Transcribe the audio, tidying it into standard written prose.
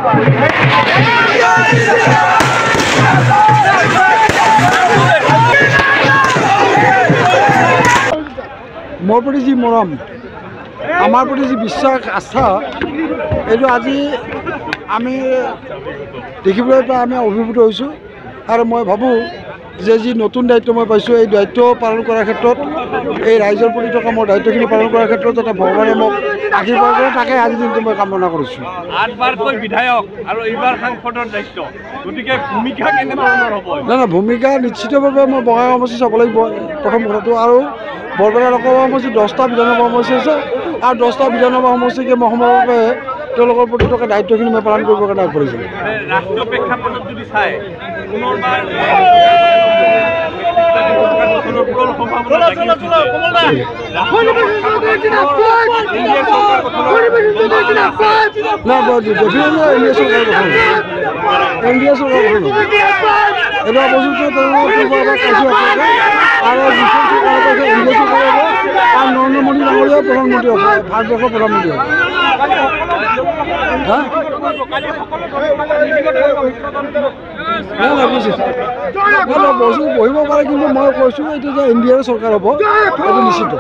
মোৰ প্ৰতি যি মৰম, আমাৰ প্ৰতি যি বিশ্বাস আস্থা, এইটো আজি আমি দেখিবলৈ পাই আমি অভিভূত হৈছোঁ। আৰু মই ভাবোঁ যে যি নতুন দায়িত্ব মই পাইছোঁ, এই দায়িত্ব পালন কৰাৰ ক্ষেত্ৰত, এই ৰাইজৰ প্ৰতি থকা মোৰ দায়িত্বখিনি পালন কৰাৰ ক্ষেত্ৰত যাতে ভগৱানে মোক আশীৰ্বাদ কৰে, তাকে আজি দিনটো মই কামনা কৰিছোঁ। 8বাৰকৈ বিধায়ক আৰু এইবাৰ সাংসদৰ দায়িত্ব, গতিকে ভূমিকা কেনেধৰণৰ হ'ব? নাই, ভূমিকা নিশ্চিতভাৱে মই বঙাইগাঁও সমষ্টি চাব লাগিব প্ৰথম কথাটো। আৰু বৰপেটা লোকসভা সমষ্টিত 10টা বিধানসভা সমষ্টি আছে, আৰু 10টা বিধানসভা সমষ্টিকে মই সময়ভাৱে তেওঁলোকৰ প্ৰতি থকা দায়িত্বখিনি মই পালন কৰিবৰ কাৰণে আগবাঢ়িছিলোঁ। ৰাষ্ট্ৰীয় প্ৰেক্ষাপটত যদি চাই পুনৰবাৰ এনডিএ চৰকাৰ এবাৰ বস্তুটো আৰু এনডিএ চৰকাৰ হ'ব, আৰু নৰেন্দ্ৰ মোদী ডাঙৰীয়া প্ৰধানমন্ত্ৰী হ'ব, ভাৰতবৰ্ষৰ প্ৰধানমন্ত্ৰী হ'ব। বহিব পাৰে, কিন্তু মই কৈছোঁ এইটো যে এনডিএৰ চৰকাৰ হ'ব, এইটো নিশ্চিত।